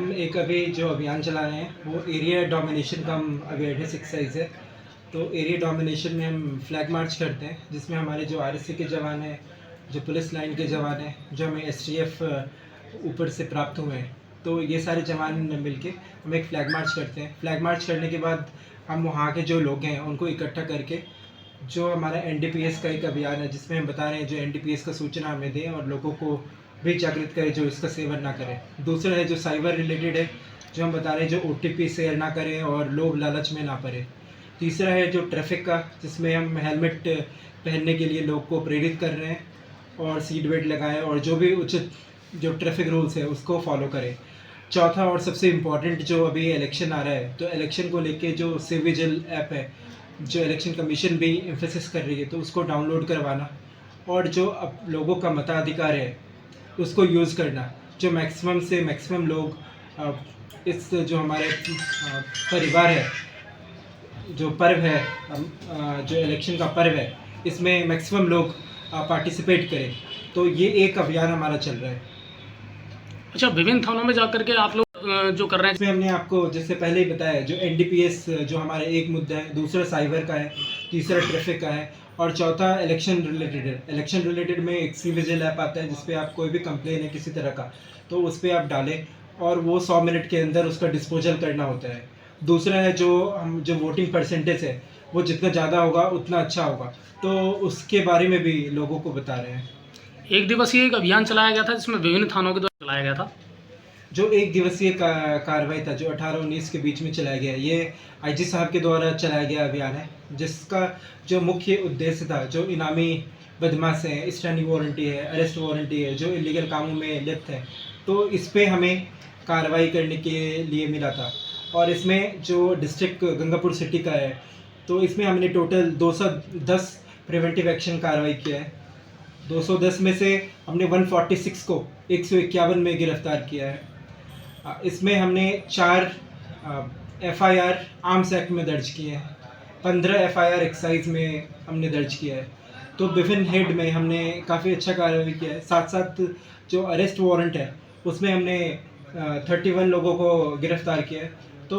हम एक अभी जो अभियान चला रहे हैं वो एरिया डोमिनेशन का हम अवेयरनेस एक्सरसाइज है। तो एरिया डोमिनेशन में हम फ्लैग मार्च करते हैं, जिसमें हमारे जो आरएससी के जवान हैं, जो पुलिस लाइन के जवान हैं, जो हमें एसटीएफ ऊपर से प्राप्त हुए हैं, तो ये सारे जवान मिलके हम एक फ़्लैग मार्च करते हैं। फ्लैग मार्च करने के बाद हम वहाँ के जो लोग हैं उनको इकट्ठा करके जो हमारा एनडीपीएस का एक अभियान है, जिसमें हम बता रहे हैं जो एनडीपीएस का सूचना हमें दें और लोगों को भी जागृत करें जो इसका सेवन ना करें। दूसरा है जो साइबर रिलेटेड है, जो हम बता रहे हैं जो ओटीपी शेयर ना करें और लोभ लालच में ना पड़े। तीसरा है जो ट्रैफिक का, जिसमें हम हेलमेट पहनने के लिए लोग को प्रेरित कर रहे हैं और सीट बेल्ट लगाएं और जो भी उचित जो ट्रैफिक रूल्स है उसको फॉलो करें। चौथा और सबसे इम्पॉर्टेंट, जो अभी इलेक्शन आ रहा है तो इलेक्शन को लेके जो सिविजिल ऐप है, जो इलेक्शन कमीशन भी एम्फेसिस कर रही है, तो उसको डाउनलोड करवाना और जो अब लोगों का मताधिकार है उसको यूज़ करना। जो मैक्सिमम से मैक्सिमम लोग इस जो हमारे परिवार है, जो पर्व है, जो इलेक्शन का पर्व है, इसमें मैक्सिमम लोग पार्टिसिपेट करें। तो ये एक अभियान हमारा चल रहा है। अच्छा, विभिन्न थानों में जाकर के आप लोग जो कर रहे हैं, इसमें हमने आपको जैसे पहले ही बताया, जो एनडीपीएस जो हमारे एक मुद्दा है, दूसरा साइबर का है, तीसरा ट्रैफिक का है और चौथा इलेक्शन रिलेटेड है। इलेक्शन रिलेटेड में एक सिविजिल ऐप आता है, जिसपे आप कोई भी कंप्लेन है किसी तरह का तो उस पर आप डालें और वो 100 मिनट के अंदर उसका डिस्पोजल करना होता है। दूसरा है जो वोटिंग परसेंटेज है वो जितना ज़्यादा होगा उतना अच्छा होगा, तो उसके बारे में भी लोगों को बता रहे हैं। एक दिवसीय एक अभियान चलाया गया था जिसमें विभिन्न थानों के द्वारा चलाया गया था। जो एक दिवसीय कार्रवाई था जो 18-19 के बीच में चलाया गया, ये आईजी साहब के द्वारा चलाया गया अभियान है, जिसका जो मुख्य उद्देश्य था, जो इनामी बदमाश हैं, स्टैंडिंग वारंटी है, अरेस्ट वारंटी है, जो इलीगल कामों में लिप्त है, तो इस पर हमें कार्रवाई करने के लिए मिला था। और इसमें जो डिस्ट्रिक्ट गंगापुर सिटी का है, तो इसमें हमने टोटल 210 प्रिवेंटिव एक्शन कार्रवाई किया है। 210 में से हमने 146 को 151 में गिरफ्तार किया है। इसमें हमने 4 एफआईआर आर्म्स एक्ट में दर्ज किए हैं, 15 एफआईआर एक्साइज में हमने दर्ज किया है। तो विभिन्न हेड में हमने काफ़ी अच्छा कार्रवाई किया है। साथ साथ जो अरेस्ट वारंट है उसमें हमने 31 लोगों को गिरफ्तार किया है। तो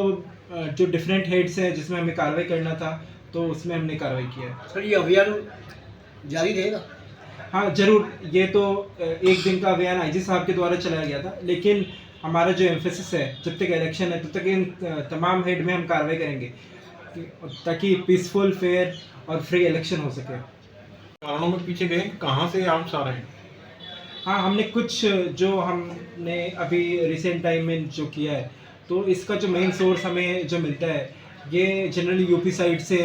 जो डिफरेंट हेड्स हैं जिसमें हमें कार्रवाई करना था, तो उसमें हमने कार्रवाई किया है। सर, ये अभियान जारी रहेगा? हाँ ज़रूर, ये तो एक दिन का अभियान आईजी साहब के द्वारा चलाया गया था, लेकिन हमारा जो एम्फेसिस है जब तक इलेक्शन है तब तक इन तमाम हेड में हम कार्रवाई करेंगे ताकि पीसफुल, फेयर और फ्री इलेक्शन हो सके। कारणों में पीछे गए, कहाँ से आर्म्स आ रहे हैं? हाँ, हमने कुछ जो हमने अभी रिसेंट टाइम में जो किया है, तो इसका जो मेन सोर्स हमें जो मिलता है ये जनरली यूपी साइड से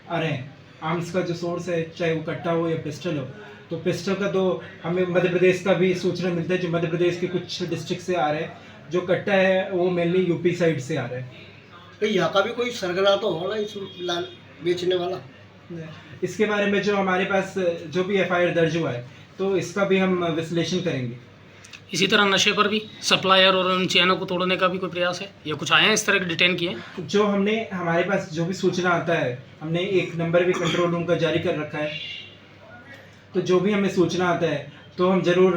आ रहे हैं। आर्म्स का जो सोर्स है, चाहे वो कट्टा हो या पिस्टल हो, तो पिस्टल का तो हमें मध्य प्रदेश का भी सूचना मिलता है, जो मध्य प्रदेश के कुछ डिस्ट्रिक्ट से आ रहे हैं। जो कट्टा है वो मेनली यूपी साइड से आ रहा है। तो यहाँ का भी कोई सरगना तो होना इस लाल बेचने वाला? इसके बारे में जो हमारे पास जो भी एफआईआर दर्ज हुआ है, तो इसका भी हम विश्लेषण करेंगे। इसी तरह नशे पर भी सप्लायर और उन चैनों को तोड़ने का भी कोई प्रयास है या कुछ आए हैं इस तरह के डिटेन किए? जो हमने हमारे पास जो भी सूचना आता है, हमने एक नंबर भी कंट्रोल रूम का जारी कर रखा है, तो जो भी हमें सूचना आता है तो हम ज़रूर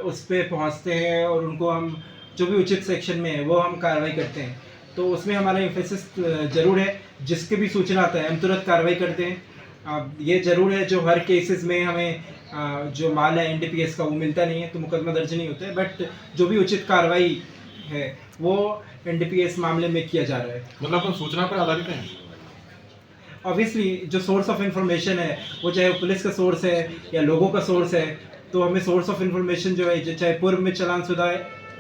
उस पर पहुँचते हैं और उनको हम जो भी उचित सेक्शन में है वो हम कार्रवाई करते हैं। तो उसमें हमारा एम्फेसिस ज़रूर है, जिसके भी सूचना आता है हम तुरंत कार्रवाई करते हैं। ये ज़रूर है जो हर केसेस में हमें जो माल है एनडीपीएस का वो मिलता नहीं है, तो मुकदमा दर्ज नहीं होता है, बट जो भी उचित कार्रवाई है वो एनडीपीएस मामले में किया जा रहा है। मतलब अपन सूचना पर आधारित हैं? ऑब्वियसली जो सोर्स ऑफ इंफॉर्मेशन है वो चाहे वो पुलिस का सोर्स है या लोगों का सोर्स है, तो हमें सोर्स ऑफ इंफॉर्मेशन जो है, चाहे पूर्व में चालानशुदा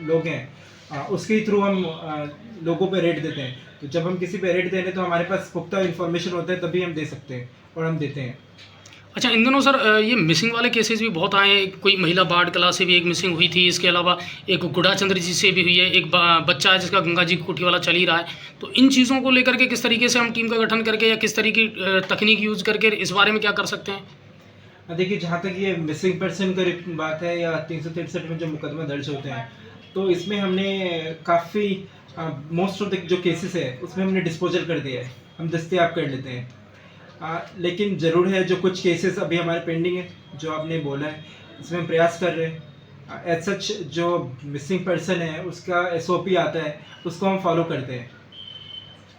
लोग हैं, उसके थ्रू हम लोगों पे रेट देते हैं। तो जब हम किसी पे रेट दे रहे हैं तो हमारे पास पुख्ता इंफॉर्मेशन होता है, तभी हम दे सकते हैं और हम देते हैं। अच्छा, इन दिनों सर ये मिसिंग वाले केसेस भी बहुत आए हैं। कोई महिला बाढ़ कला से भी एक मिसिंग हुई थी, इसके अलावा एक गुड़ाचंद्र जी से भी हुई है, एक बच्चा है जिसका गंगा जी कुटी वाला चल ही रहा है। तो इन चीज़ों को लेकर के किस तरीके से हम टीम का गठन करके या किस तरीके की तकनीक यूज़ करके इस बारे में क्या कर सकते हैं? देखिए, जहाँ तक ये मिसिंग पर्सन की बात है या 363 में जो मुकदमा दर्ज होते हैं, तो इसमें हमने काफ़ी मोस्ट ऑफ द जो केसेस है उसमें हमने डिस्पोजल कर दिया है, हम दस्तयाब कर लेते हैं। लेकिन ज़रूर है जो कुछ केसेस अभी हमारे पेंडिंग है, जो आपने बोला है, इसमें हम प्रयास कर रहे हैं एज सच जो मिसिंग पर्सन है उसका SOP आता है, उसको हम फॉलो करते हैं,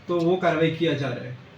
तो वो कार्रवाई किया जा रहा है।